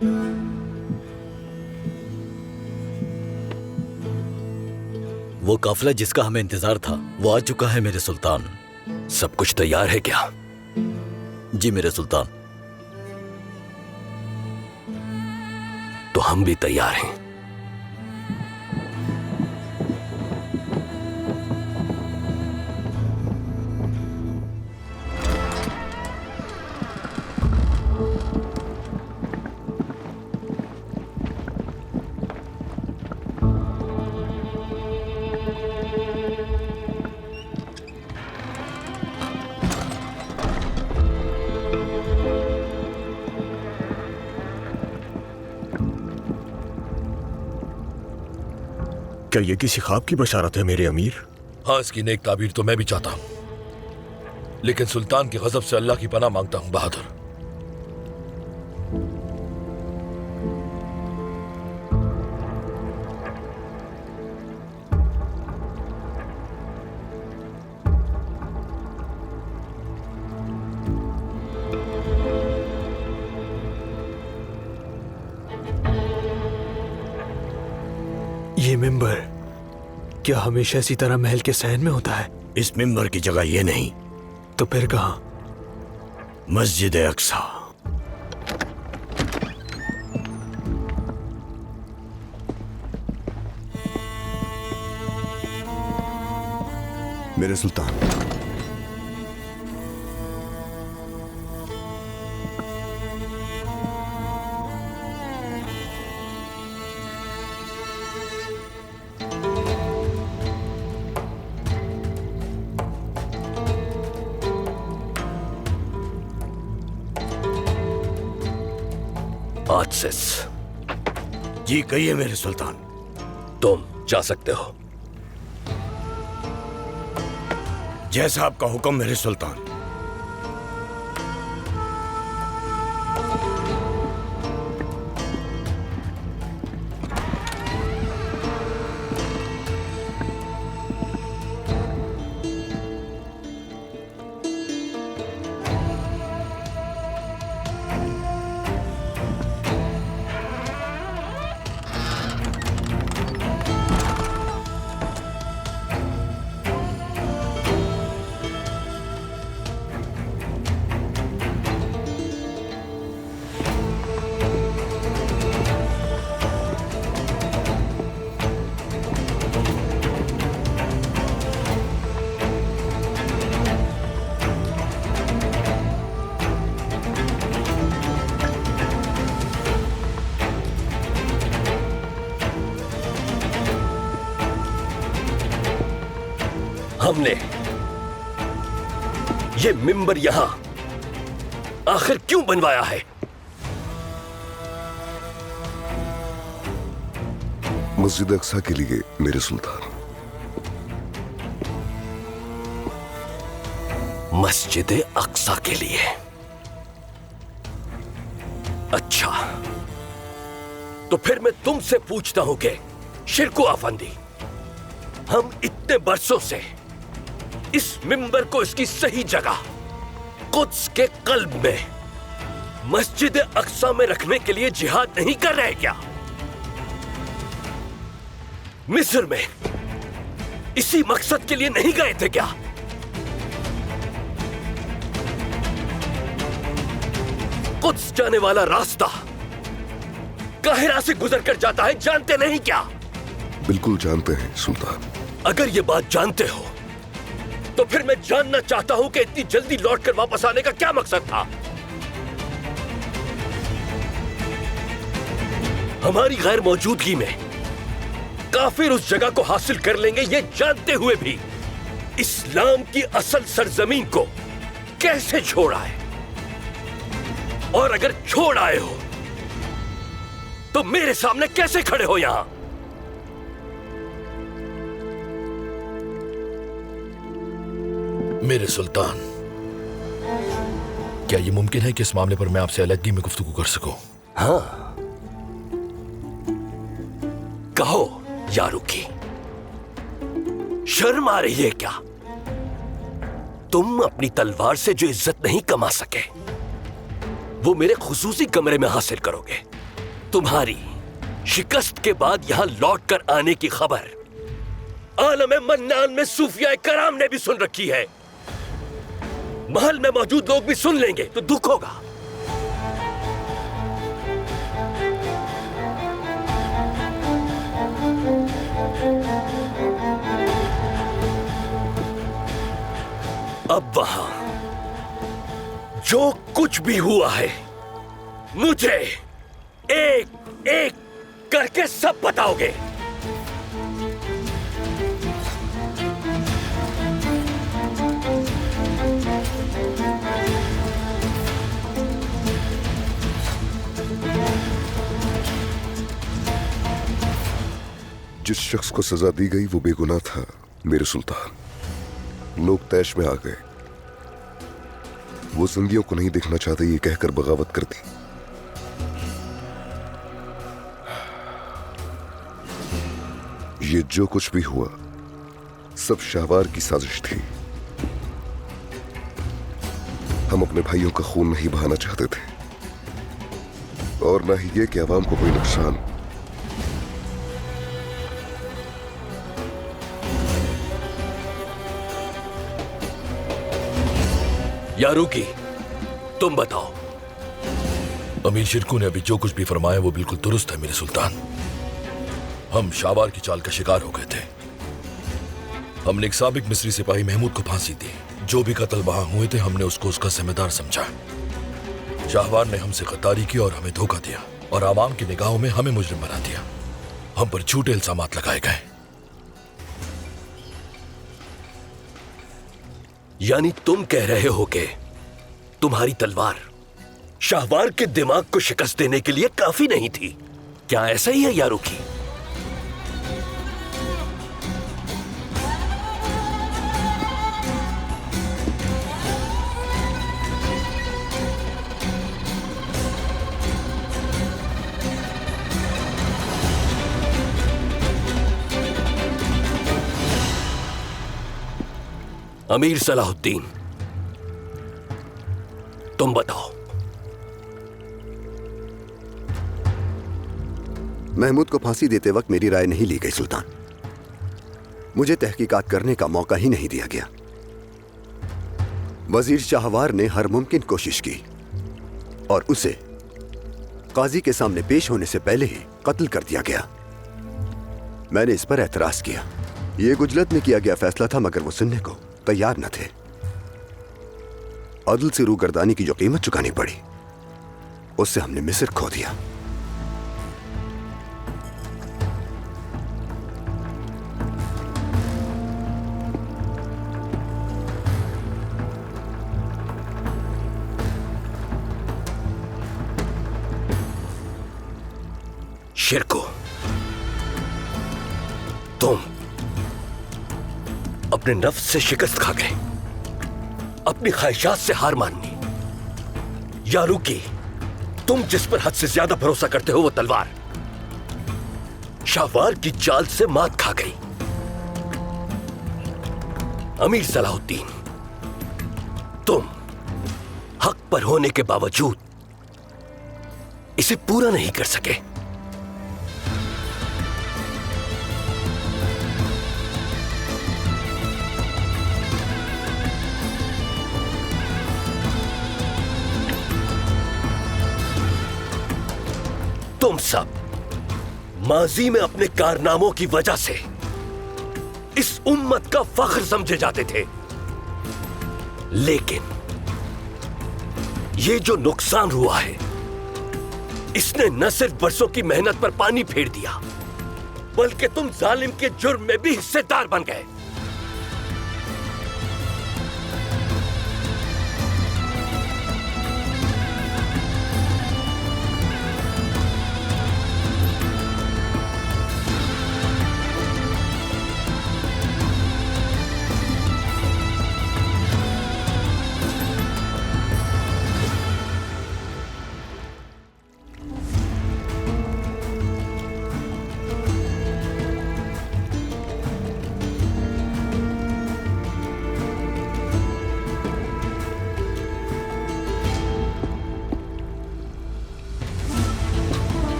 वो काफिला जिसका हमें इंतजार था वो आ चुका है मेरे सुल्तान। सब कुछ तैयार है क्या? जी मेरे सुल्तान। तो हम भी तैयार हैं। क्या ये किसी ख्वाब की बशारत है मेरे अमीर? हाँ, इसकी नेक ताबीर तो मैं भी चाहता हूं, लेकिन सुल्तान के गजब से अल्लाह की पनाह मांगता हूं बहादुर। ये मिंबर क्या हमेशा इसी तरह महल के सहन में होता है? इस मिंबर की जगह ये नहीं तो फिर कहां? मस्जिद अक्सा। मेरे सुल्तान, आसिस, जी कहिए मेरे सुल्तान। तुम जा सकते हो। जैसा आपका हुक्म मेरे सुल्तान। हमने ये मिंबर यहां आखिर क्यों बनवाया है? मस्जिद अक्सा के लिए मेरे सुल्तान। मस्जिद अक्सा के लिए? अच्छा, तो फिर मैं तुमसे पूछता हूं कि शिरको अफंदी, हम इतने बरसों से इस मिंबर को इसकी सही जगह कुद्स के कल्ब में मस्जिद अक्सा में रखने के लिए जिहाद नहीं कर रहे क्या? मिस्र में इसी मकसद के लिए नहीं गए थे क्या? कुद्स जाने वाला रास्ता काहिरा से गुजर कर जाता है, जानते नहीं क्या? बिल्कुल जानते हैं सुल्तान। अगर ये बात जानते हो तो फिर मैं जानना चाहता हूं कि इतनी जल्दी लौटकर वापस आने का क्या मकसद था? हमारी गैर मौजूदगी में काफिर उस जगह को हासिल कर लेंगे, ये जानते हुए भी इस्लाम की असल सरजमीन को कैसे छोड़ आए? और अगर छोड़ आए हो तो मेरे सामने कैसे खड़े हो यहां? मेरे सुल्तान, क्या यह मुमकिन है कि इस मामले पर मैं आपसे अलग में गुफ्तगू कर सकूं? हाँ, कहो यारुकी, शर्म आ रही है क्या? तुम अपनी तलवार से जो इज्जत नहीं कमा सके वो मेरे खुसूसी कमरे में हासिल करोगे। तुम्हारी शिकस्त के बाद यहां लौट कर आने की खबर आलम मन्नान में सूफिया कराम ने भी सुन रखी है। महल में मौजूद लोग भी सुन लेंगे तो दुख होगा। अब वहां जो कुछ भी हुआ है मुझे एक एक करके सब बताओगे। जिस शख्स को सजा दी गई वो बेगुनाह था मेरे सुल्तान। लोग तैश में आ गए। वो जिंदगियों को नहीं देखना चाहते ये कहकर बगावत कर दी। ये जो कुछ भी हुआ सब शाहवार की साजिश थी। हम अपने भाइयों का खून नहीं बहाना चाहते थे और ना ही ये कि आवाम को कोई नुकसान। यारूकी, तुम बताओ। अमीर शिरकू ने अभी जो कुछ भी फरमाया वो बिल्कुल दुरुस्त है मेरे सुल्तान। हम शाहवार की चाल का शिकार हो गए थे। हमने एक साबिक मिस्री सिपाही महमूद को फांसी दी। जो भी कत्ल वहां हुए थे हमने उसको उसका जिम्मेदार समझा। शाहवार ने हमसे गद्दारी की और हमें धोखा दिया और आवाम की निगाहों में हमें मुजरिम बना दिया। हम पर झूठे इल्जामात लगाए गए। यानी तुम कह रहे हो कि तुम्हारी तलवार शाहवार के दिमाग को शिकस्त देने के लिए काफी नहीं थी। क्या ऐसा ही है यारूकी? अमीर सलाहुद्दीन, तुम बताओ। महमूद को फांसी देते वक्त मेरी राय नहीं ली गई सुल्तान। मुझे तहकीकात करने का मौका ही नहीं दिया गया। वजीर शाहवार ने हर मुमकिन कोशिश की और उसे काजी के सामने पेश होने से पहले ही कत्ल कर दिया गया। मैंने इस पर एतराज किया। यह गुजलत में किया गया फैसला था मगर वो सुनने को तैयार न थे। अदल से रूगर्दानी की जो कीमत चुकानी पड़ी उससे हमने मिस्र खो दिया। शिरको, तुम अपने नफ्स से शिकस्त खा गए, अपनी ख्वाहिशात से हार माननी। यारूकी, तुम जिस पर हद से ज्यादा भरोसा करते हो वो तलवार शाहवार की चाल से मात खा गई। अमीर सलाहुद्दीन, तुम हक पर होने के बावजूद इसे पूरा नहीं कर सके। तुम सब माजी में अपने कारनामों की वजह से इस उम्मत का फख्र समझे जाते थे, लेकिन ये जो नुकसान हुआ है इसने न सिर्फ बरसों की मेहनत पर पानी फेर दिया बल्कि तुम जालिम के जुर्म में भी हिस्सेदार बन गए।